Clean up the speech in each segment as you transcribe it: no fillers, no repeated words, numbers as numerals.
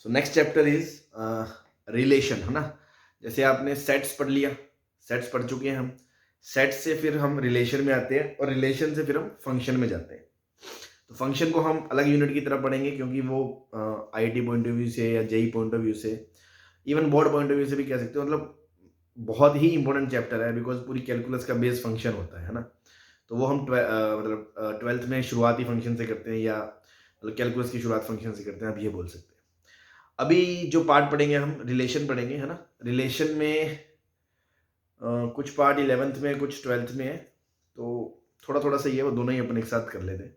So next chapter is relation, है ना। जैसे आपने सेट्स पढ़ लिया, सेट्स पढ़ चुके हैं हम। सेट से फिर हम रिलेशन में आते हैं और रिलेशन से फिर हम फंक्शन में जाते हैं। तो फंक्शन को हम अलग यूनिट की तरह पढ़ेंगे क्योंकि वो आईआईटी पॉइंट ऑफ व्यू से या जेई पॉइंट ऑफ व्यू से, even board point of view से भी कह सकते हो, मतलब बहुत ही इंपॉर्टेंट चैप्टर है बिकॉज पूरी कैलकुलस का बेस फंक्शन होता है ना। तो वो हम मतलब ट्वेल्थ में शुरुआती फंक्शन से करते हैं, या मतलब कैलकुलस की शुरुआत फंक्शन से करते हैं, आप ये बोल सकते हैं। अभी जो पार्ट पढ़ेंगे हम रिलेशन पढ़ेंगे, है ना। रिलेशन में कुछ पार्ट 11th में कुछ 12th में है, तो थोड़ा थोड़ा सा ये वो दोनों ही अपन एक साथ कर लेते हैं।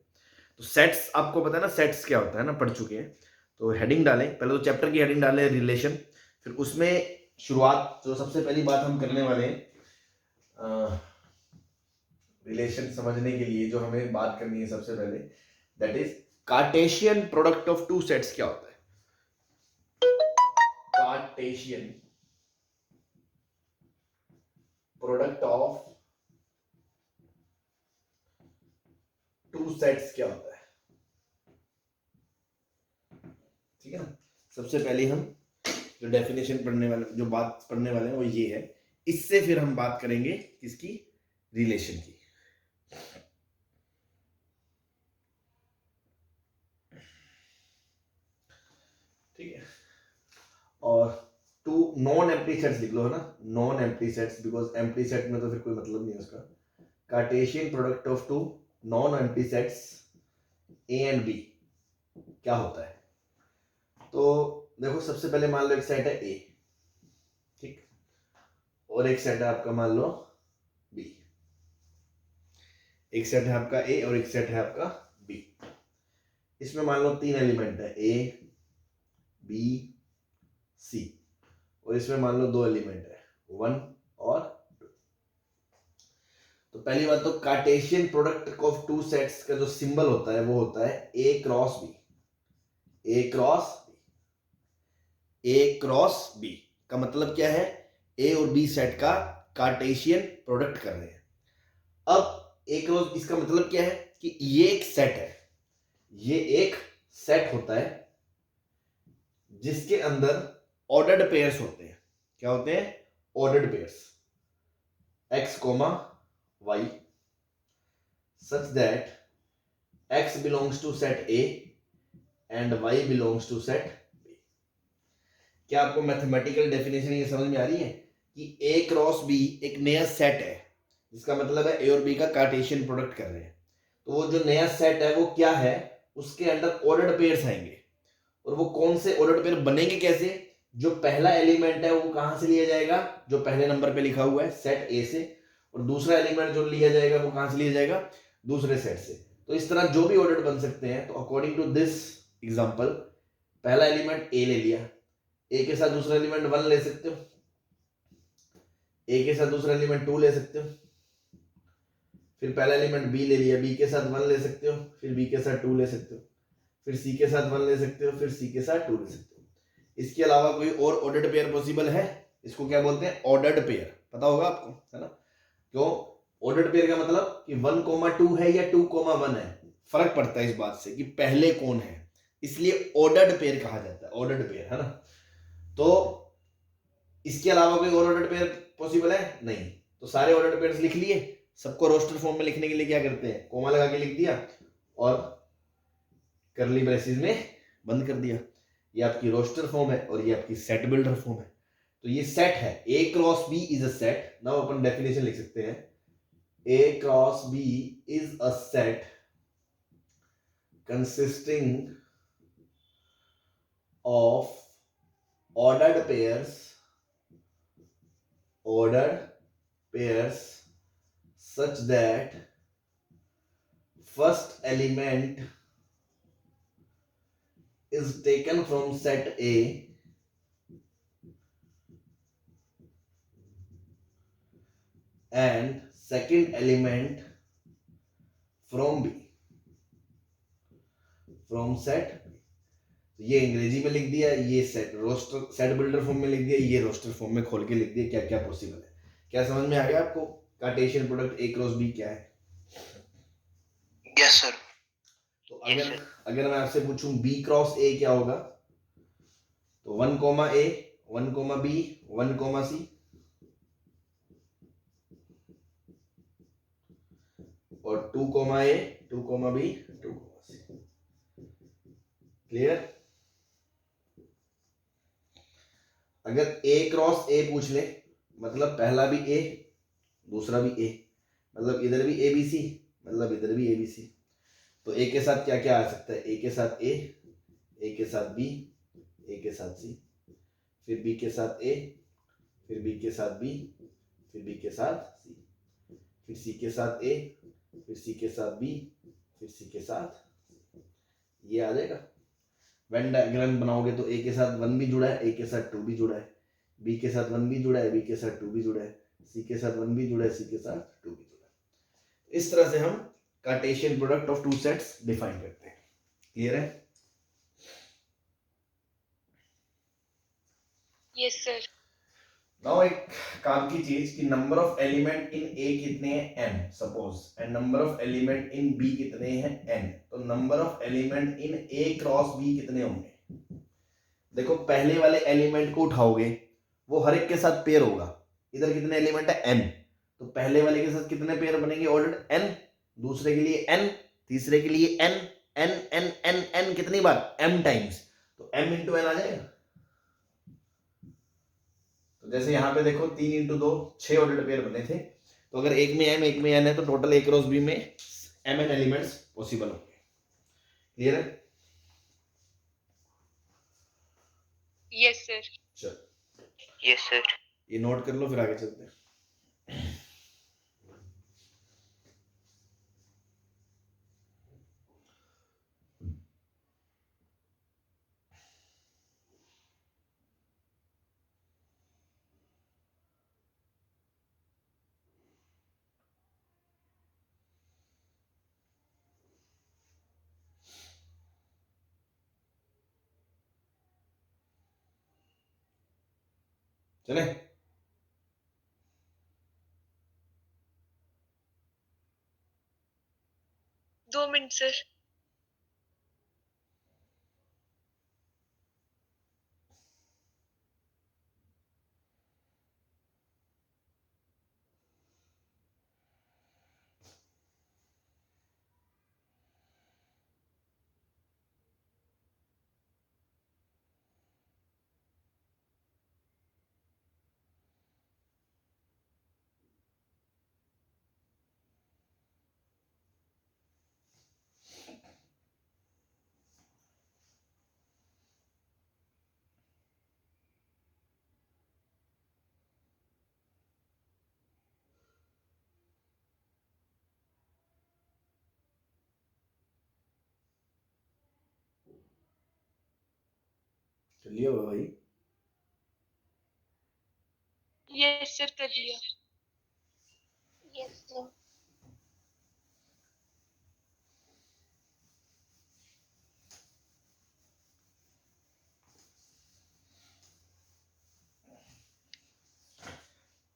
तो सेट्स आपको पता है ना, सेट्स क्या होता है ना, पढ़ चुके हैं। तो हेडिंग डालें, पहले तो चैप्टर की हेडिंग डालें रिलेशन, फिर उसमें शुरुआत जो सबसे पहली बात हम करने वाले हैं रिलेशन समझने के लिए, जो हमें बात करनी है सबसे पहले, that is Cartesian product of two sets क्या होता है। Cartesian product of two sets क्या होता है, ठीक है ना। सबसे पहले हम जो डेफिनेशन पढ़ने वाले, जो बात पढ़ने वाले हैं वो ये है। इससे फिर हम बात करेंगे किसकी, रिलेशन की। ठीक है। और टू नॉन एम्प्टी सेट्स लिख लो, है ना, non empty sets, because empty set में तो फिर कोई मतलब नहीं है उसका। Cartesian product of two non empty sets A and B क्या होता है। तो देखो, सबसे पहले मान लो एक सेट है ए, ठीक, और एक सेट है आपका मान लो बी। एक सेट है आपका ए और एक सेट है आपका बी। इसमें मान लो तीन एलिमेंट है, ए बी सी, और इसमें मान लो दो एलिमेंट है, 1 और 2। तो पहली बात तो Cartesian product of two sets का जो सिंबल होता है वो होता है A cross B. A cross B, A cross B का मतलब क्या है, ए और बी सेट का कार्टेशियन प्रोडक्ट कर रहे हैं। अब ए क्रॉस, इसका मतलब क्या है कि ये एक सेट है, ये एक सेट होता है जिसके अंदर ऑर्डर्ड पेयर्स होते हैं। क्या होते हैं, ordered pairs, x comma y, such that x belongs to set A and y belongs to set B। क्या आपको मैथमेटिकल डेफिनेशन ये समझ में आ रही है कि A क्रॉस B एक नया सेट है, जिसका मतलब है A और B का कार्टेशियन प्रोडक्ट कर रहे हैं। तो वो जो नया सेट है वो क्या है, उसके अंदर ऑर्डर्ड पेयर्स आएंगे। और वो कौन से ऑर्डर्ड पेयर बनेंगे कैसे, जो पहला एलिमेंट है वो कहां से लिया जाएगा, जो पहले नंबर पे लिखा हुआ है सेट ए से, और दूसरा एलिमेंट जो लिया जाएगा वो कहां से लिया जाएगा, दूसरे सेट से। तो इस तरह जो भी ऑर्डर बन सकते हैं। तो अकॉर्डिंग टू दिस एग्जांपल, पहला एलिमेंट ए ले लिया, ए के साथ दूसरा एलिमेंट 1 ले सकते हो, ए के साथ दूसरा एलिमेंट 2 ले सकते हो, फिर पहला एलिमेंट बी ले लिया, बी के साथ 1 ले सकते हो, फिर बी के साथ 2 ले सकते हो, फिर सी के साथ 1 ले सकते हो, फिर सी के साथ 2 ले सकते हो। इसके अलावा कोई और ऑर्डर्ड पेयर पॉसिबल है, इसको क्या बोलते हैं, ऑर्डर्ड पेयर, पता होगा आपको, है ना। क्यों, ऑर्डर्ड पेयर का मतलब कि 1,2 है या 2,1 है, फर्क पड़ता है इस बात से कि पहले कौन है, इसलिए ऑर्डर्ड पेयर कहा जाता है, ऑर्डर्ड पेयर, है ना। तो इसके अलावा कोई और ऑर्डर्ड पेयर पॉसिबल है नहीं। तो सारे ऑर्डर्ड पेयर्स लिख लिए, सबको रोस्टर फॉर्म में लिखने के लिए क्या करते हैं, कोमा लगा के लिख दिया और करली ब्रेसेस में बंद कर दिया। ये आपकी रोस्टर फॉर्म है और ये आपकी सेट बिल्डर फॉर्म है। तो ये सेट है, A cross B is a set. Now अपन डेफिनेशन लिख सकते हैं, A cross B is a set consisting of ordered pairs such that first element is taken from set A and second element from B, from set B। ये अंग्रेजी में लिख दिया, ये set roster set builder form में लिख दिया, ये रोस्टर फॉर्म में खोल के लिख दिया, क्या क्या पॉसिबल है। क्या समझ में आ गया आपको, Cartesian product A cross B क्या है। Yes sir. तो अगर मैं आपसे पूछूं बी क्रॉस ए क्या होगा, तो 1 comma A, 1 comma B, 1 comma C, और 2 comma A, 2 comma B, 2 comma C. Clear? अगर ए क्रॉस ए पूछ ले, मतलब पहला भी ए दूसरा भी ए, मतलब इधर भी ए बी सी, मतलब इधर भी ए बी सी, तो ए के साथ क्या क्या आ सकता है? ए के साथ ए के साथ बी, ए के साथ सी, फिर बी के साथ ए, फिर बी के साथ बी, फिर बी के साथ सी, फिर सी के साथ ए, फिर सी के साथ बी, फिर सी के साथ, ये आ जाएगा। वेन डायग्राम बनाओगे तो ए के साथ 1 भी जुड़ा है, ए के साथ 2 भी जुड़ा है, बी के साथ 1 भी जुड़ा है, बी के साथ 2 भी जुड़ा है, सी के साथ 1 भी जुड़ा है, सी के साथ 2 भी जुड़ा है। इस तरह से हम Cartesian product of two sets define करते हैं। क्लियर है? Yes sir. नाउ एक काम की चीज कि number of element in A कितने हैं? n suppose, and number of element in B कितने हैं? n। तो number of element in A cross B कितने होंगे? देखो पहले वाले एलिमेंट को उठाओगे, वो हर एक के साथ पेयर होगा। इधर कितने एलिमेंट है? n। तो पहले वाले के साथ कितने पेयर बनेंगे? Order n। दूसरे के लिए n, तीसरे के लिए n, n n n n कितनी बार? m times. तो m इंटू n आ जाएगा। तो जैसे यहाँ पे देखो 3 इंटू 2 6 ऑर्डर्ड पेयर बने थे, तो अगर एक में m एक में n है तो टोटल a क्रॉस b में mn एलिमेंट्स पॉसिबल होंगे। क्लियर है? Yes sir. चल यस सर। ये नोट कर लो, फिर आगे चलते हैं। चले? दो मिनट सर। चलिए भाई। यस सर, कर लिया। Yes sir.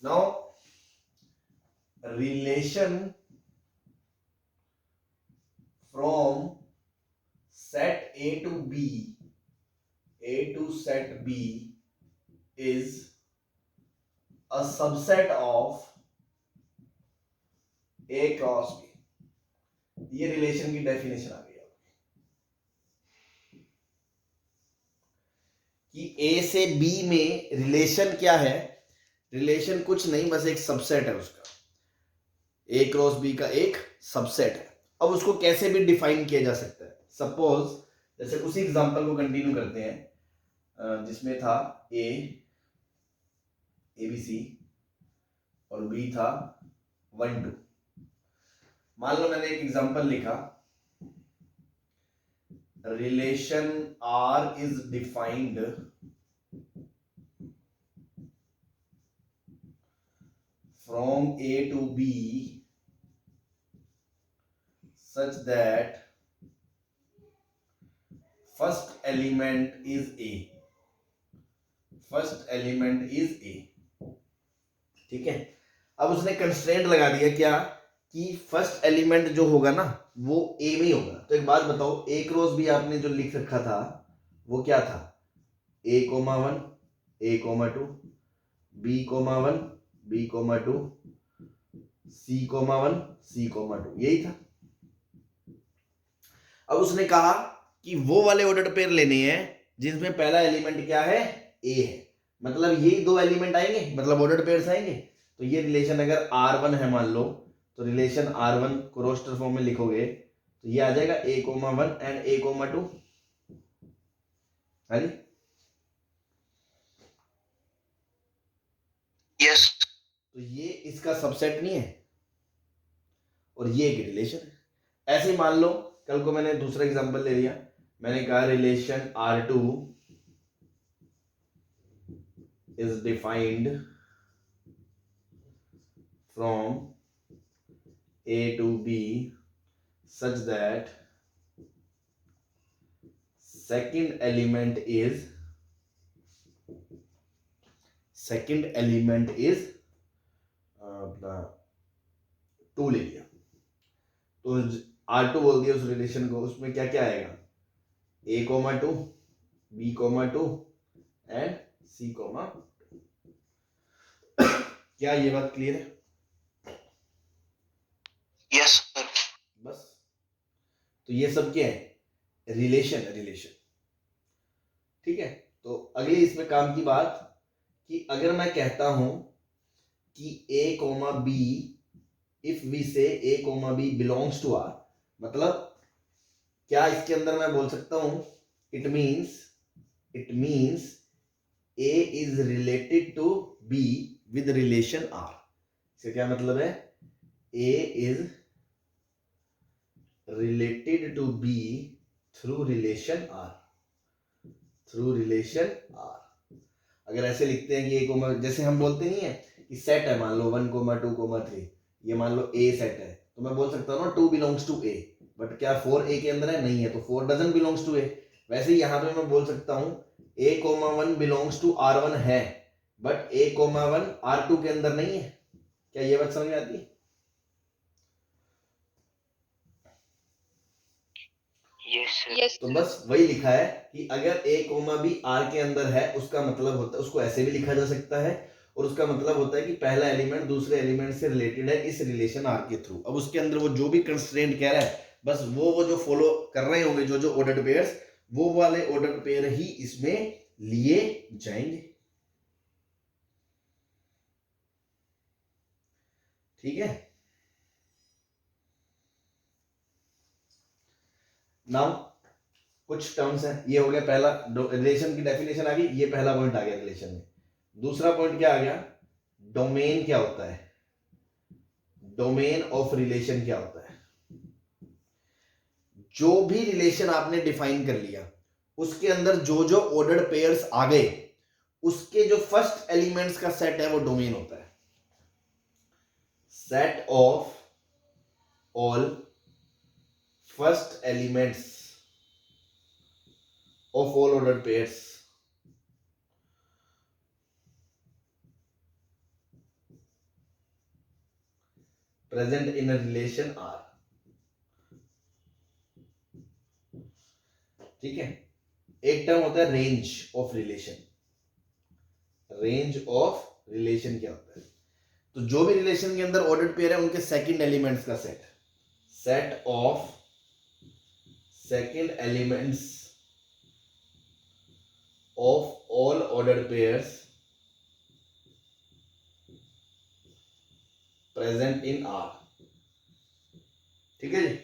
Now relation from set A to B, A to set B is a subset of A cross B। ये रिलेशन की डेफिनेशन आ गई कि A से B में रिलेशन क्या है? रिलेशन कुछ नहीं, बस एक सबसेट है उसका। A क्रॉस B का एक सबसेट है। अब उसको कैसे भी डिफाइन किया जा सकता है। सपोज जैसे उसी एग्जांपल को कंटिन्यू करते हैं, जिसमें था A ABC और B था 1 2। मान लो मैंने एक एग्जांपल लिखा, relation R is defined from A to B such that first element is A। First element is a. ठीक है? अब उसने कंस्ट्रेंट लगा दिया क्या कि फर्स्ट एलिमेंट जो होगा ना वो ए में ही होगा। तो एक बात बताओ, ए क्रॉस बी आपने जो लिख रखा था वो क्या था? A, 1, A, 2, B, 1, B, 2, C, 1, C, 2, यही था। अब उसने कहा कि वो वाले ऑर्डर्ड पेयर लेने हैं जिसमें पहला एलिमेंट क्या है, A है, मतलब यही दो एलिमेंट आएंगे, मतलब ऑर्डर्ड पेयर्स आएंगे। तो ये रिलेशन अगर R1 है मान लो, तो रिलेशन R1 को रोस्टर फॉर्म में लिखोगे तो ये आ जाएगा A, 1 एंड A, 2, है यस। तो ये इसका सबसेट नहीं है और ये एक रिलेशन है। ऐसे ही मान लो कल को मैंने दूसरा एग्जांपल ले लिया, मैंने कहा relation R2 is defined from A to B such that second element is अपना 2 ले लिया, तो R2 बोल दिया उस रिलेशन को, उसमें क्या क्या आएगा, A, 2, B, 2 एंड C, 2। क्या ये बात क्लियर है? Yes sir. बस, तो ये सब क्या है, रिलेशन। ठीक है, तो अगली इसमें काम की बात कि अगर मैं कहता हूं कि A, B, if we say A, B belongs to R, मतलब क्या इसके अंदर मैं बोल सकता हूं it means A is related to B with relation R। इसका क्या मतलब है, A is related to B through relation R। अगर ऐसे लिखते हैं कि A, जैसे हम बोलते नहीं है कि सेट है, मान लो 1, 2, 3, ये मान लो A सेट है, तो मैं बोल सकता हूँ ना 2 बिलोंग्स टू A, बट क्या 4 A के अंदर है, नहीं है, तो 4 डजंट बिलोंग्स टू A। वैसे ही यहाँ पे मैं बोल सकता हूँ A, 1 बिलोंग्स टू R1 है, बट A, 1 R2 के अंदर नहीं है। क्या ये बात समझ में आती है? यस तो बस वही लिखा है कि अगर A, B R के अंदर है, उसका मतलब होता है, उसको ऐसे भी लिखा जा सकता है, और उसका मतलब होता है कि पहला एलिमेंट दूसरे एलिमेंट से रिलेटेड है इस रिलेशन R के थ्रू। अब उसके अंदर वो जो भी कंस्ट्रेंट कह रहा है, बस वो जो फॉलो कर रहे होंगे जो ऑर्डर्ड पेयर्स, वो वाले ऑर्डर्ड पेयर ही इसमें लिए जाएंगे। ठीक है, नाउ कुछ टर्म्स हैं, ये हो गया पहला, रिलेशन की डेफिनेशन आ गई, ये पहला पॉइंट आ गया रिलेशन में। दूसरा पॉइंट क्या आ गया, डोमेन क्या होता है, डोमेन ऑफ रिलेशन क्या होता है। जो भी रिलेशन आपने डिफाइन कर लिया, उसके अंदर जो जो ऑर्डर्ड पेयर्स आ गए, उसके जो फर्स्ट एलिमेंट्स का सेट है वो डोमेन होता है। Set of all first elements of all ordered pairs present in a relation R। ठीक है, एक टर्म होता है range of relation. Range of relation क्या होता है, तो जो भी रिलेशन के अंदर ऑर्डर्ड पेयर है उनके सेकंड एलिमेंट्स का set, set of second elements of all ordered pairs present in R। ठीक है जी,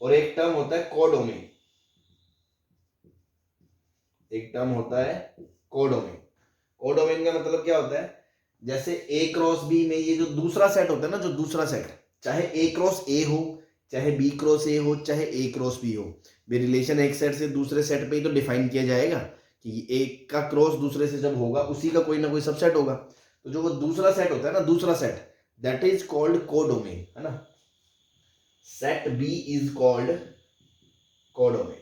और एक टर्म होता है कोडोमेन, कोडोमेन का मतलब क्या होता है, जैसे A क्रॉस B में ये जो दूसरा सेट होता है ना, जो दूसरा सेट, चाहे A क्रॉस A हो, चाहे B क्रॉस A हो, चाहे A क्रॉस B हो, भी रिलेशन एक सेट से दूसरे सेट पे ही तो डिफाइन किया जाएगा कि एक का क्रॉस दूसरे से जब होगा उसी का कोई ना कोई सबसेट होगा। तो जो वो दूसरा सेट होता है ना, दूसरा set, that is called codomain, है ना। Set B is called codomain.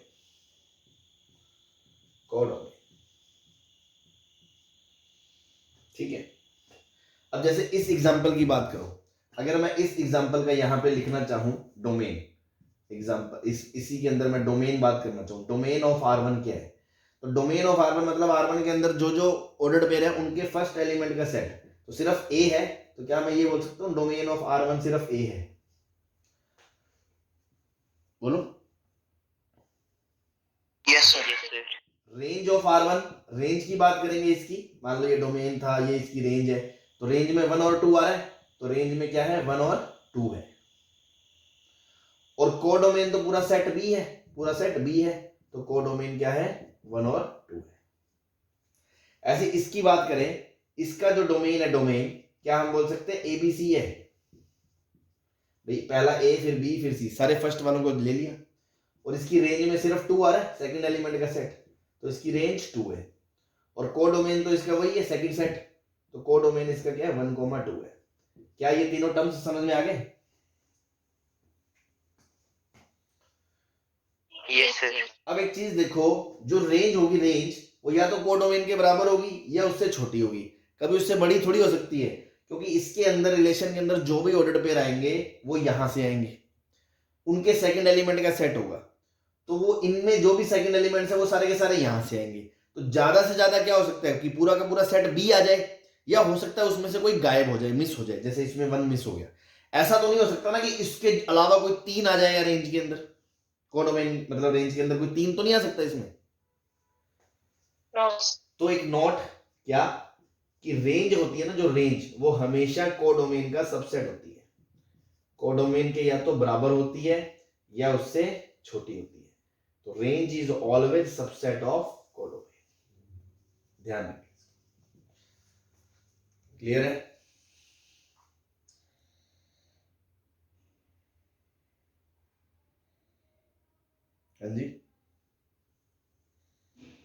ठीक है, अब जैसे इस एग्जांपल की बात करो, अगर मैं इस एग्जांपल का यहां पे लिखना चाहूं डोमेन, एग्जांपल इसी के अंदर मैं डोमेन बात करना चाहूं, डोमेन ऑफ R1 क्या है, तो डोमेन ऑफ R1 मतलब R1 के अंदर जो जो ऑर्डर्ड पेयर है उनके फर्स्ट एलिमेंट का सेट, तो सिर्फ A है, तो क्या मैं ये बोल सकता हूँ डोमेन ऑफ R1 सिर्फ A है? बोलो। Yes, sir. Yes, sir. Range of R1, range की बात करेंगे इसकी, मान लो ये डोमेन था, ये इसकी रेंज है, तो रेंज में 1 और 2 आ रहा है, तो रेंज में क्या है 1 और 2 है। और कोडोमेन तो पूरा सेट B है, पूरा सेट B है, तो कोडोमेन क्या है 1 और 2 है। ऐसे इसकी बात करें, इसका जो डोमेन है, डोमेन क्या हम बोल सकते हैं ABC है भाई, पहला A फिर B फिर C, सारे फर्स्ट वालों को ले लिया, और इसकी रेंज में सिर्फ 2 आ रहा है, सेकंड एलिमेंट का सेट, तो इसकी रेंज 2 है। और कोडोमेन तो इसका वही है सेकंड सेट, तो कोडोमेन इसका क्या है 1,2 है। क्या ये तीनों टर्म्स समझ में आ गए? Yes, sir. अब एक चीज देखो, जो रेंज होगी, रेंज वो या तो कोडोमेन के बराबर होगी या उससे छोटी होगी, कभी उससे बड़ी थोड़ी हो सकती है, क्योंकि इसके अंदर रिलेशन के अंदर जो भी ऑर्डर्ड पेयर आएंगे वो यहां से आएंगे, उनके सेकंड एलिमेंट का सेट होगा, तो वो इनमें जो भी सेकंड एलिमेंट्स है वो सारे के सारे यहां से आएंगे। तो ज्यादा से ज्यादा क्या हो सकता है कि पूरा का पूरा सेट B आ जाए, या हो सकता है उसमें से कोई गायब हो जाए, मिस हो जाए, जैसे इसमें 1 मिस हो गया। ऐसा तो नहीं हो सकता ना कि इसके अलावा कोई 3 आ जाएगा रेंज के अंदर, कोडोमेन मतलब रेंज के अंदर कोई 3 तो नहीं आ सकता इसमें। No. तो एक नोट क्या कि रेंज होती है ना, जो रेंज वो हमेशा कोडोमेन का सबसेट होती है, कोडोमेन के या तो बराबर होती है या उससे छोटी होती है, तो range is always subset of codomain, ध्यान रखें। क्लियर है? हाँ जी।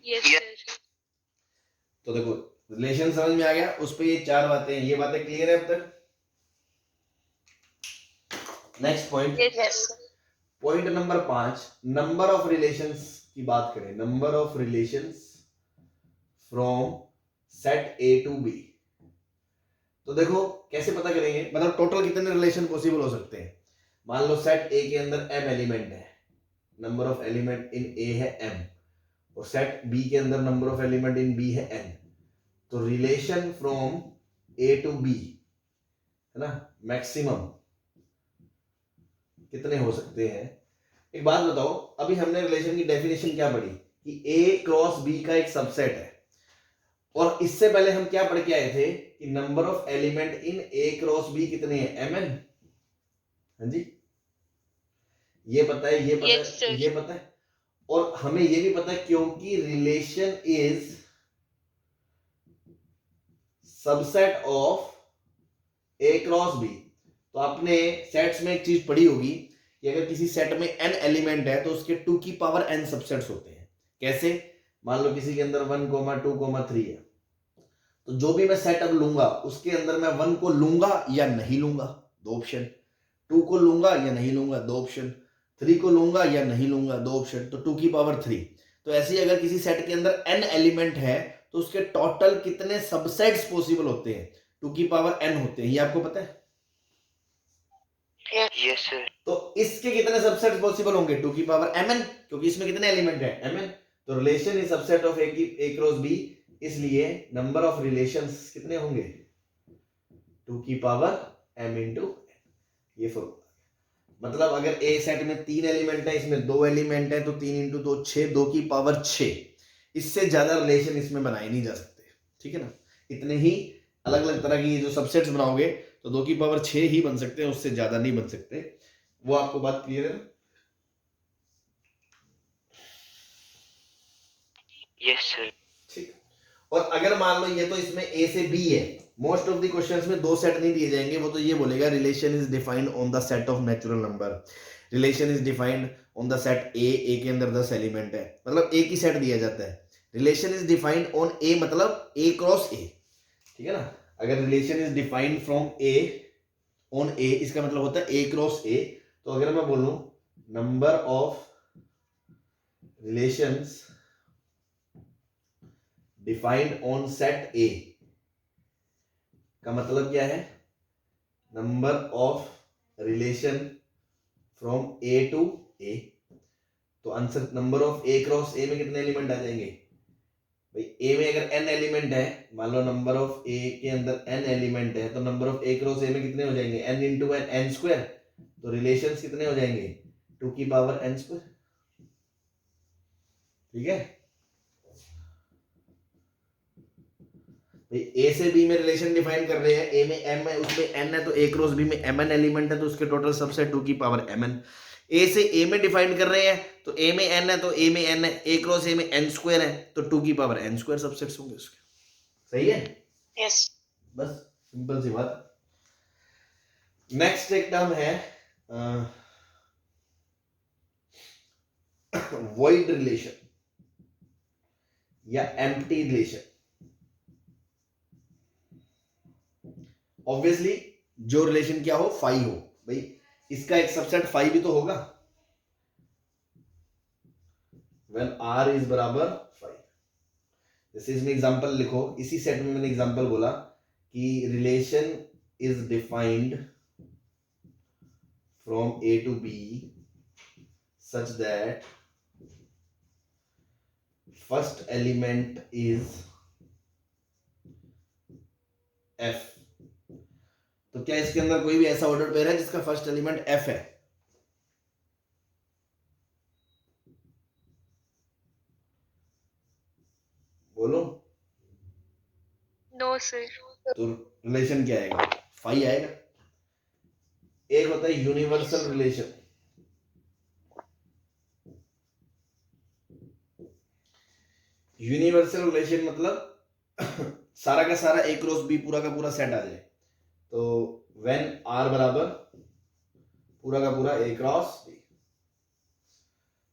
Yes, sir. तो देखो रिलेशन समझ में आ गया, उस पे ये 4 बातें, ये बातें क्लियर है अब तक? Next point, Yes. Point number 5, number of relations की बात करें, number of relations from set A to B। तो देखो कैसे पता करेंगे, मतलब टोटल कितने रिलेशन पॉसिबल हो सकते हैं। मान लो सेट A के अंदर m एलिमेंट है, number of element in A है m, और सेट B के अंदर number of element in B है n, तो relation from A to B है ना, मैक्सिमम कितने हो सकते हैं। एक बात बताओ, अभी हमने रिलेशन की डेफिनेशन क्या पढ़ी कि A क्रॉस B का एक सबसेट है, और इससे पहले हम क्या पढ़ के आए थे कि number of element in A cross B कितने हैं mn। हाँ जी, ये पता है, ये पता Yes, है, sir. ये पता है, और हमें ये भी पता है क्योंकि relation is subset of A cross B। तो आपने सेट्स में एक चीज पढ़ी होगी कि अगर किसी सेट में n एलिमेंट है तो उसके 2 की पावर n सबसेट्स होते हैं। कैसे? मान लो किसी के अंदर 1, 2, 3 है, तो जो भी मैं सेट अब लूंगा उसके अंदर मैं 1 को लूंगा या नहीं लूंगा, 2 ऑप्शन, 2 को लूंगा या नहीं लूंगा, 2 ऑप्शन, 3 को लूंगा या नहीं लूंगा, 2 ऑप्शन, तो 2 की पावर 3। तो ऐसे ही अगर किसी सेट के अंदर n एलिमेंट है तो उसके टोटल कितने सबसेट्स पॉसिबल होते हैं, 2 की पावर n होते हैं, ये आपको पता है? Yes, sir. तो इसके कितने सबसेट्स पॉसिबल होंगे, 2 की पावर mn, क्योंकि इसमें कितने एलिमेंट है mn, तो relation is subset of A cross B, इसलिए नंबर ऑफ रिलेशंस कितने होंगे 2 की पावर m इंटू n, ये फॉर्मूला। मतलब अगर A सेट में 3 एलिमेंट है, इसमें 2 एलिमेंट है, तो 3 इंटू 2 6, 2 की पावर 6, इससे ज्यादा रिलेशन इसमें बनाए नहीं जा सकते, ठीक है ना। इतने ही अलग अलग तरह की जो सबसेट्स बनाओगे तो 2 की पावर 6 ही बन सकते हैं, उससे ज्यादा नहीं बन सकते, वो आपको बात क्लियर है ना? Yes, sir. ठीक। और अगर मान लो ये तो इसमें A से B है, मोस्ट ऑफ द क्वेश्चंस में 2 सेट नहीं दिए जाएंगे, वो तो ये बोलेगा relation is defined on the set of natural number, relation is defined on the set A के अंदर 10 एलिमेंट है, मतलब एक ही सेट दिया जाता है। Relation is defined on A मतलब A क्रॉस A, ठीक है ना। अगर relation is defined from A on A, इसका मतलब होता है A क्रॉस A, तो अगर मैं बोलूं number of relations defined on set A का मतलब क्या है, number of relation from A to A, तो answer number of A cross A में कितने एलिमेंट आ जाएंगे भाई ए में अगर n एलिमेंट है, मान लो नंबर ऑफ ए के अंदर n एलिमेंट है, तो number of A cross A में कितने हो जाएंगे, n into n, n square. तो रिलेशंस कितने हो जाएंगे, 2 की पावर n स्क्वायर। ठीक है भाई, ए से बी में रिलेशन डिफाइन कर रहे हैं, ए में m है, उसमें n है, तो ए क्रॉस बी में mn एलिमेंट है, तो उसके टोटल सबसेट 2 की पावर mn। ए से ए में डिफाइन कर रहे हैं, तो ए में n है, तो ए में n है, ए क्रॉस ए में n स्क्वायर है, तो 2 की पावर n स्क्वायर सबसेट्स होंगे उसके। सही है, Yes. बस सिंपल सी बात। नेक्स्ट एक टर्म है वॉइड रिलेशन या एम्प्टी रिलेशन। ऑब्वियसली जो रिलेशन क्या हो, फाई हो। भाई इसका एक सबसेट फाई भी तो होगा, व्हेन r इज बराबर फाई। जैसे इसमें एग्जांपल लिखो, इसी सेट में मैंने एग्जांपल बोला कि relation is defined from a to b such that first element is f। तो क्या इसके अंदर कोई भी ऐसा ऑर्डर पेयर है जिसका फर्स्ट एलिमेंट f है? बोलो। No, sir. तो रिलेशन क्या आएगा, फाई आएगा। एक होता है यूनिवर्सल रिलेशन। यूनिवर्सल रिलेशन मतलब सारा का सारा ए क्रॉस बी पूरा का पूरा सेट आ जाए। तो व्हेन r बराबर पूरा का पूरा ए क्रॉस बी।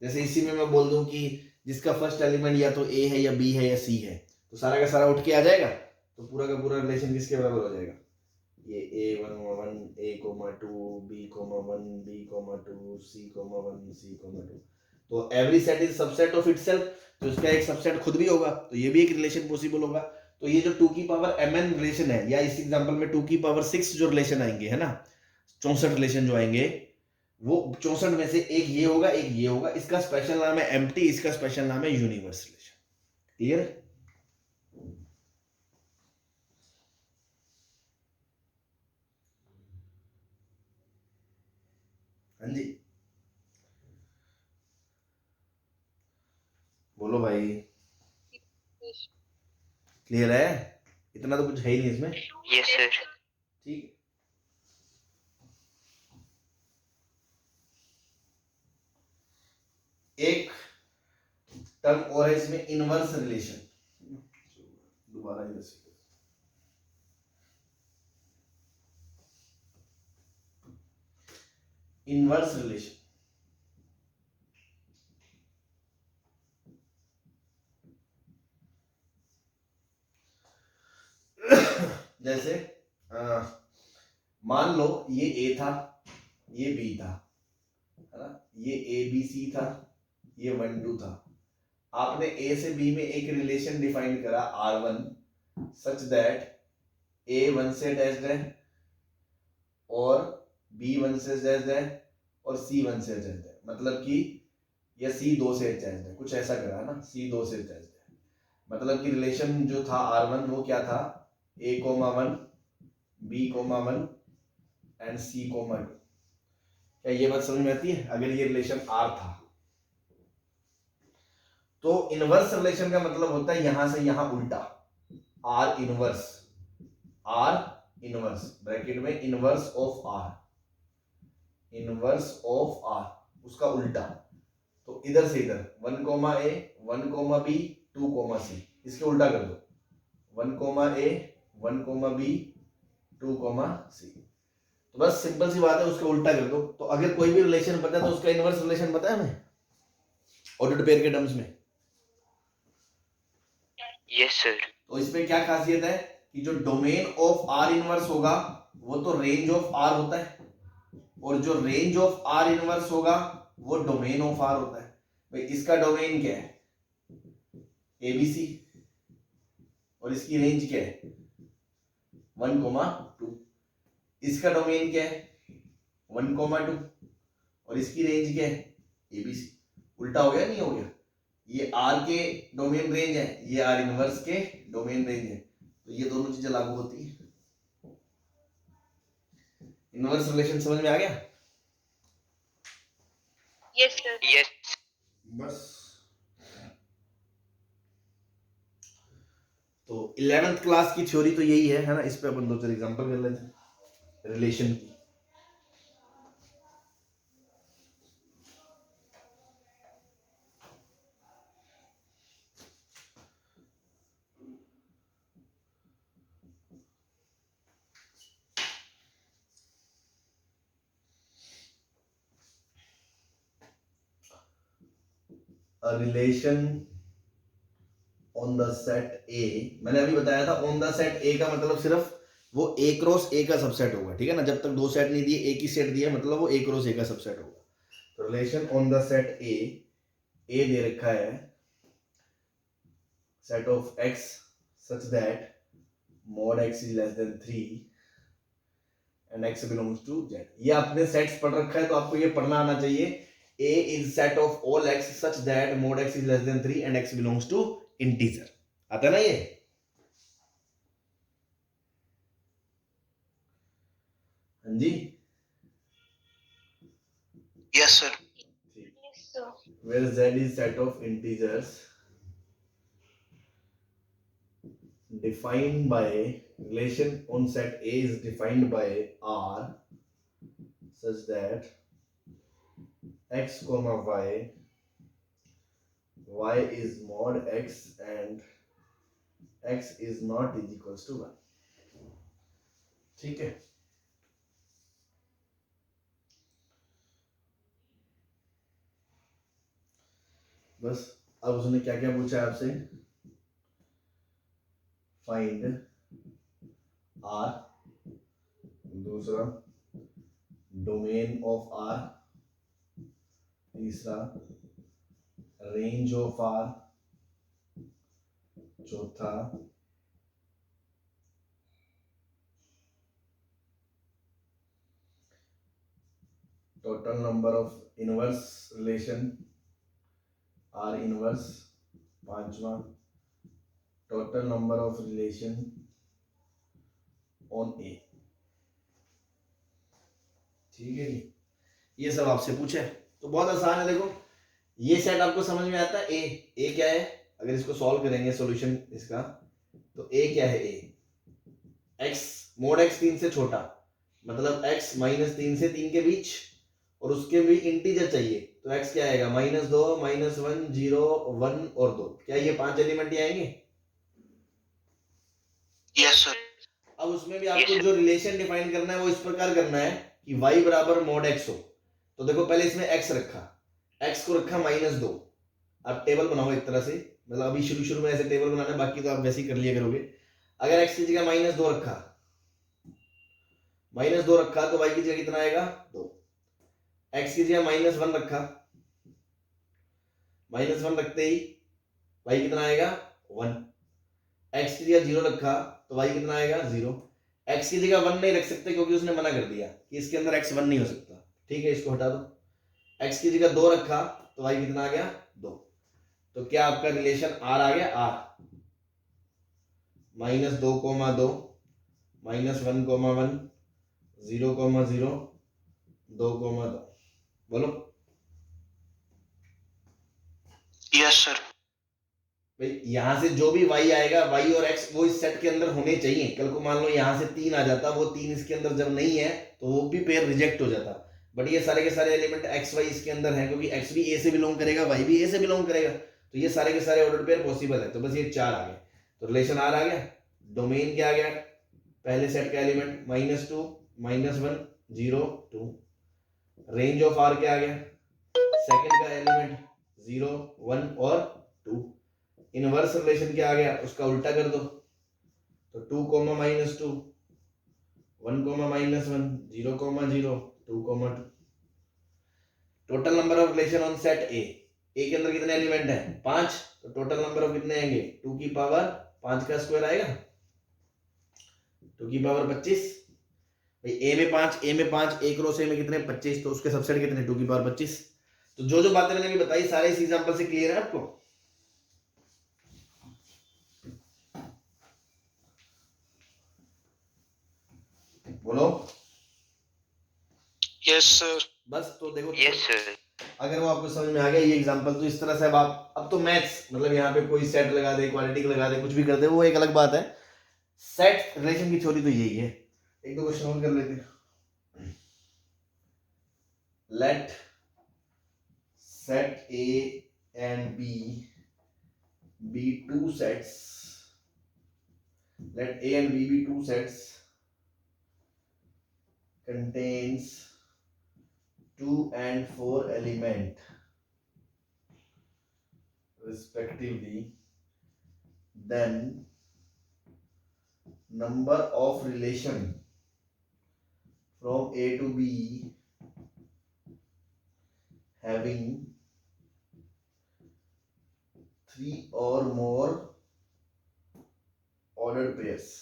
जैसे इसी में मैं बोल दूं कि जिसका फर्स्ट एलिमेंट या तो ए है या बी है या सी है, तो सारा का सारा उठ के आ जाएगा, तो पूरा का पूरा रिलेशन किसके बराबर हो जाएगा, ये a1 a,2 b,1 b,2 c,1 c,2। तो every set is subset of itself, तो इसका एक सबसेट खुद भी होगा, तो ये भी एक रिलेशन पॉसिबल होगा। तो ये जो 2 की पावर mn रिलेशन है, या इस एग्जांपल में 2 की पावर 6 जो रिलेशन आएंगे, है ना, 64 रिलेशन जो आएंगे, वो 64 में से एक ये होगा, एक ये होगा। इसका स्पेशल नाम है एम्प्टी, इसका स्पेशल नाम है यूनिवर्स रिलेशन। क्लियर है? हाँ जी, बोलो भाई। क्लियर है? इतना तो कुछ है ही नहीं इसमें। Yes, sir. ठीक है, एक टर्म और है इसमें, इनवर्स रिलेशन। दोबारा इधर से इनवर्स रिलेशन। जैसे मान लो ये ए था, ये बी था, है ना, ये ए बी सी था, ये 1 2 था। आपने ए से बी में एक रिलेशन डिफाइन करा R1 सच दैट A1 से अटैच्ड है और B1 से अटैच्ड है और C1 से अटैच्ड है, मतलब कि या C2 से अटैच्ड है, कुछ ऐसा करा ना, C2 से अटैच्ड है। मतलब कि रिलेशन जो था R1 वो क्या था, A,1 B,1 एंड C,2। क्या ये बात समझ में आती है? अगर ये रिलेशन R था, तो इनवर्स रिलेशन का मतलब होता है यहां से यहां उल्टा, R inverse, R inverse bracket में inverse of R, inverse of R उसका उल्टा। तो इधर से इधर 1, A 1, B 2, C, इसके उल्टा कर दो, 1, A 1, B 2, C। तो बस सिंपल सी बात है, उसका उल्टा कर दो। तो अगर कोई भी रिलेशन पता है तो उसका इनवर्स रिलेशन पता है हमें ऑर्डर्ड पेयर के टर्म्स में। Yes, sir. तो इसमें क्या खासियत है कि जो डोमेन ऑफ R इनवर्स होगा वो तो रेंज ऑफ R होता है, और जो रेंज ऑफ R इनवर्स होगा वो डोमेन ऑफ R होता है। भाई इसका डोमेन क्या है, ABC, और इसकी रेंज क्या है 1, 2। इसका डोमेन क्या है 1, 2, और इसकी रेंज क्या है ABC। उल्टा हो गया नहीं हो गया? ये आर के डोमेन रेंज है, ये आर इनवर्स के डोमेन रेंज है, तो ये दोनों चीजें लागू होती है। इनवर्स रिलेशन समझ में आ गया? Yes, sir. Yes. बस। तो 11th क्लास की थ्योरी तो यही है ना? इस पे अपन दो चार एग्जांपल कर लेते हैं रिलेशन की। रिलेशन ऑन द सेट ए, मैंने अभी बताया था ऑन द सेट ए का मतलब सिर्फ वो ए क्रॉस ए का सबसेट होगा, ठीक है ना? जब तक दो सेट नहीं दिए, एक ही सेट दिया मतलब वो ए क्रॉस ए का सबसेट होगा। तो relation on the set A दे रखा है set of X such that mod x is less than 3 and x belongs to z। ये आपने सेट्स पढ़ रखा है तो आपको ये पढ़ना आना चाहिए। A is set of all x such that mod x is less than 3 and x belongs to integer। आता है ना ये? हाँ जी, Yes, sir. Yes, sir. where z is set of integers defined by relation on set A is defined by R such that x comma y is mod x and x is not is equals to 1। ठीक है? बस। अब उसने क्या क्या पूछा है आपसे? फाइंड आर, दूसरा डोमेन ऑफ आर, तीसरा रेंज ऑफ आर, चौथा total number of inverse relation R inverse, पांचवा total number of relation on A. ठीक है जी, ये सब आपसे पूछे तो बहुत आसान है। देखो ये सेट आपको समझ में आता है। ए क्या है? अगर इसको सॉल्व करेंगे सॉल्यूशन इसका, तो ए क्या है? ए एक्स मोड एक्स 3 से छोटा, मतलब एक्स माइनस 3 से 3 के बीच, और उसके भी इंटीजर चाहिए, तो एक्स क्या आएगा? -2 -1 0 1 और 2। क्या ये 5 एलिमेंट ही आएंगे? Yes, sir. अब उसमें भी आपको जो रिलेशन डिफाइन करना है वो इस प्रकार करना है कि y बराबर mod x हो। तो देखो पहले इसमें x रखा, x को रखा -2। आप टेबल बनाओ एक तरह से, मतलब अभी शुरू में ऐसे टेबल बनाना है, बाकी तो आप वैसे ही कर लिया करोगे। अगर x की जगह -2 रखा, -2 रखा तो y की जगह कितना आएगा? 2। x की जगह -1 रखा, -1 रखते ही y कितना आएगा? 1। x की जगह 0 रखा तो y कितना आएगा? 0। x की जगह 1 नहीं रख सकते क्योंकि उसने मना कर दिया कि इसके अंदर x 1 नहीं हो सकता। ठीक है, इसको हटा दो। x की जगह 2 रखा तो y कितना आ गया? 2। तो क्या आपका रिलेशन r आ गया? r -2, 2 -1, 1 0, 0 2, 2। बोलो Yes, sir. भाई, यहां से जो भी y आएगा, y और x वो इस सेट के अंदर होने चाहिए। कल को मान लो यहां से 3 आ जाता, वो 3 इसके अंदर जब नहीं है तो वो भी पेयर रिजेक्ट हो जाता। बट ये सारे के सारे एलिमेंट x y इसके अंदर है, क्योंकि x भी a से बिलोंग करेगा, y भी a से बिलोंग करेगा, तो ये सारे के सारे ऑर्डर पेयर पॉसिबल है। तो बस ये 4 आ गए, तो रिलेशन r आ गया। डोमेन क्या आ गया? पहले सेट का एलिमेंट -2 -1 0 2। रेंज ऑफ r क्या आ गया? सेकंड का एलिमेंट 0 1 और 2। इनवर्स रिलेशन क्या आ गया? उसका उल्टा कर दो, तो 2, -2 1, -1 0, 0 2, 2। Total number of relation on set ए के अंदर कितने एलिमेंट है? 5। तो टोटल नंबर ऑफ कितने आएंगे? 2 की पावर 5 का स्क्वायर आएगा, 2 की पावर 25। भाई ए में 5 ए क्रॉस ए में कितने? 25, तो उसके सबसेट कितने? 2 की पावर 25। तो जो बातें मैंने अभी बताई सारे इस एग्जांपल से क्लियर है आपको? बोलो। Yes, sir. बस तो देखो Yes, sir. अगर वो आपको समझ में आ गया ये एग्जांपल, तो इस तरह से अब तो मैथ्स मतलब यहाँ पे कोई सेट लगा दे, क्वालिटी लगा दे, कुछ भी कर दे, वो एक अलग बात है। सेट रिलेशन की थ्योरी तो यही है। एक दो क्वेश्चन और कर लेते हैं। Let set A and B be two sets. Let A and B be two sets contains 2 and 4 element respectively, then number of relation from A to B having 3 or more ordered pairs.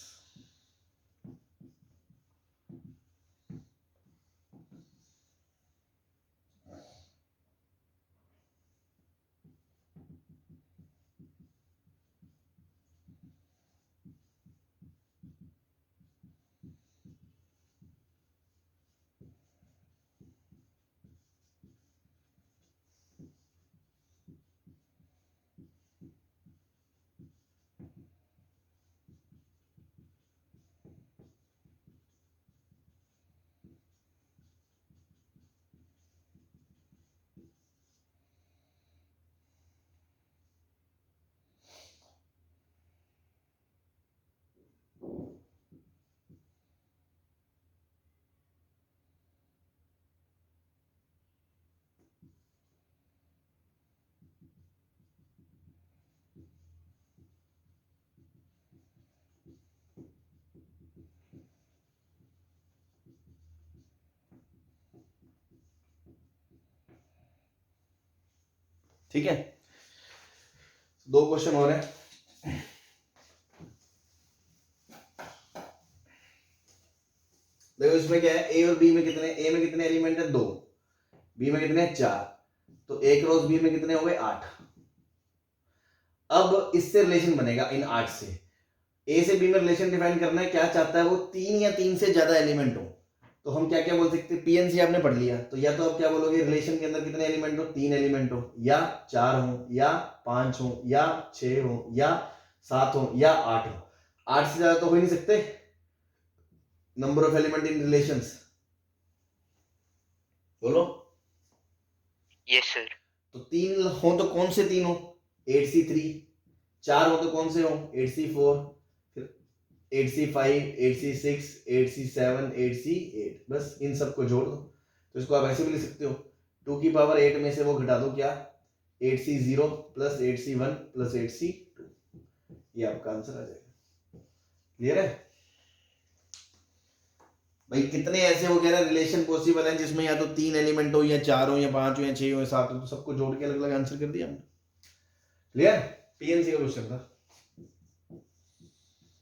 ठीक है, दो question और हैं। देखो इसमें क्या है, ए और बी में कितने, ए में कितने एलिमेंट है 2, बी में कितने 4, तो ए क्रॉस बी में कितने हो गए 8। अब इससे रिलेशन बनेगा इन 8 से। ए से बी में रिलेशन डिफाइन करना है, क्या चाहता है वो 3 या 3 से ज्यादा एलिमेंट हो। तो हम क्या क्या बोल सकते हैं, पीएनसी आपने पढ़ लिया, तो या तो आप क्या बोलोगे, रिलेशन के अंदर कितने एलिमेंट हो, 3 एलिमेंट हो, या 4 हो, या 5 हो, या 6 हो, या 7 हो, या 8 हो। 8 से ज्यादा तो हो ही नहीं सकते number of element in relations. बोलो। Yes, sir. तो 3 हो तो कौन से 3 हो, 8C3, 4 हो तो कौन से हो, 8C4, फिर 8C5, 8C6, 8C7, 8C8, बस इन सबको जोड़ दो। तो इसको आप ऐसे भी लिख सकते हो, 2 की पावर 8 में से वो घटा दो, क्या 8C0 plus 8C1 plus 8C2, ये आपका आंसर आ जाएगा। क्लियर है भाई? कितने ऐसे हो गया ना रिलेशन पॉसिबल है जिसमें या तो 3 एलिमेंट हो, या 4 हो, या 5 हो, या 6 हो, या 7 हो, तो सबको जोड़ के अलग अलग आंसर कर दिया हमने। क्लियर? पीएनसी का क्वेश्चन था।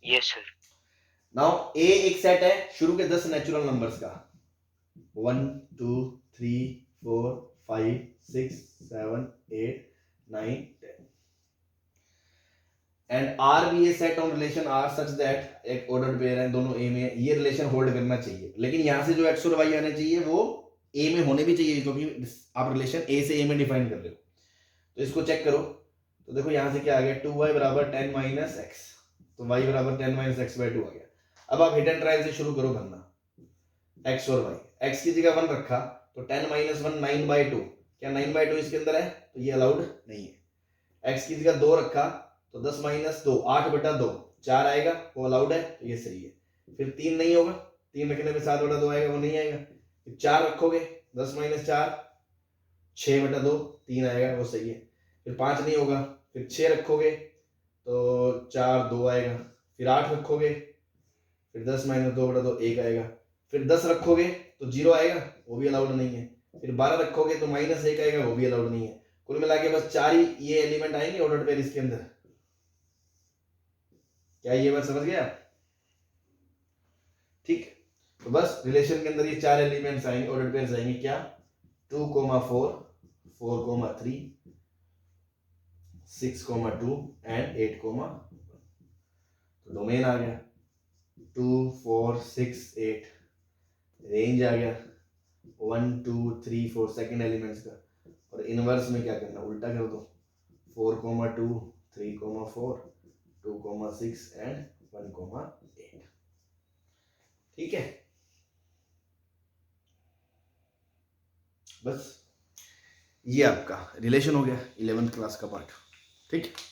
Yes, sir. नाउ ए एक सेट है शुरू के 10 नेचुरल नंबर्स का, 1 2 3 4 5 6 7 8 9 10, एंड आर भी A set on relation R such that, एक ऑर्डर्ड पेयर है, दोनों ए में है, ये रिलेशन होल्ड करना चाहिए। लेकिन यहां से जो एक्स और वाई आने चाहिए वो ए में होने भी चाहिए, क्योंकि आप रिलेशन ए से ए में डिफाइन कर रहे हो। तो इसको चेक करो, तो देखो यहां से क्या आ गया, 2y बराबर 10 माइनस एक्स, तो y बराबर 10 माइनस एक्स बाई 2 आ गया। अब आप हिट एंड ट्रायल से शुरू करो भरना, x और y, x की जगह 1 रखा, तो 10 माइनस 1 9 बाई 2, क्या 9 बाई 2 इसके अंदर है, तो ये अलाउड नहीं है। x की जगह 2 रखा, तो 10 माइनस 2 8 बटा 2 4 आएगा, वो अलाउड है, तो ये सही है। फिर 3 नहीं होगा, 3 रखने पे 7 बटा 2 आएगा, वो नहीं आएगा। फिर 4 रखोगे, 10 माइनस 4 6 बटा 2 3 आएगा, वो सही है। फिर 5 नहीं होगा, फिर 6 रखोगे तो 4 2 आएगा। फिर 8 रखोगे, फिर 10 माइनस 2 बटा 2 1 आएगा। फिर 10 रखोगे तो 0 आएगा, वो भी अलाउड नहीं है। फिर 12 रखोगे तो माइनस 1 आएगा, वो भी अलाउड नहीं है। कुल मिला के बस 4 ही ये एलिमेंट आएंगे ऑर्डर पेयर इसके अंदर। क्या ये बात समझ गया? ठीक, तो बस रिलेशन के अंदर ये 4 एलिमेंट्स आएंगे, ऑर्डर पेयर्स आएंगे, क्या 2, 4, 4, 3, 6, 2 एंड 8, 1। तो डोमेन आ गया 2 4 6 8, रेंज आ गया 1 2 3 4 सेकंड एलिमेंट्स का, और इनवर्स में क्या करना, उल्टा कर दो 4,2 3,4 2,6 एंड 1,8। ठीक है, बस ये आपका रिलेशन हो गया 11th क्लास का पार्ट। ठीक है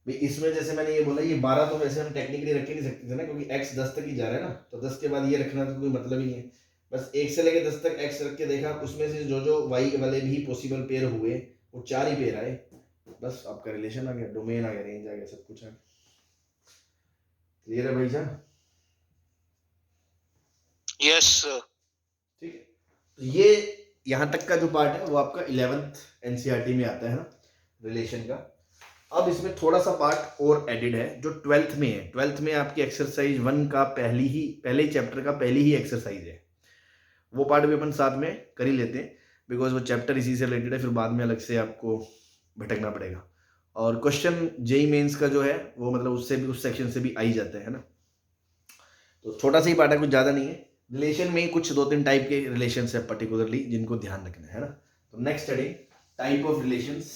भाई, इसमें जैसे मैंने ये बोला, ये 12 तो वैसे हम टेक्निकली रख ही नहीं सकते थे ना, क्योंकि x 10 तक ही जा रहा है ना, तो 10 के बाद ये रखना तो कोई मतलब ही नहीं है। बस 1 से लेके 10 तक x रख के देखा, उसमें से जो जो y वाले भी पॉसिबल पेयर हुए वो 4 ही पेयर आए, बस आपका रिलेशन आ गया, डोमेन आ गया, रेंज आ गया, सब कुछ आ गया। क्लियर है भाई साहब? Yes sir. ठीक है, तो ये यहाँ तक का जो पार्ट है वो आपका 11th एनसीईआरटी में आता है ना, रिलेशन का। अब इसमें थोड़ा सा पार्ट और एडिड है जो 12th में है। 12th में आपकी एक्सरसाइज 1 का पहले चैप्टर का पहली ही एक्सरसाइज है, वो पार्ट भी अपन साथ में कर ही लेते हैं, बिकॉज वो चैप्टर इसी से रिलेटेड है, फिर बाद में अलग से आपको भटकना पड़ेगा। और क्वेश्चन जेई मेंस का जो है वो मतलब उससे भी, उस सेक्शन से भी आ ही जाता है ना, तो छोटा सा ही पार्ट है, कुछ ज़्यादा नहीं है। रिलेशन में कुछ 2-3 टाइप के रिलेशन है पर्टिकुलरली जिनको ध्यान रखना है ना। तो next study type of relations.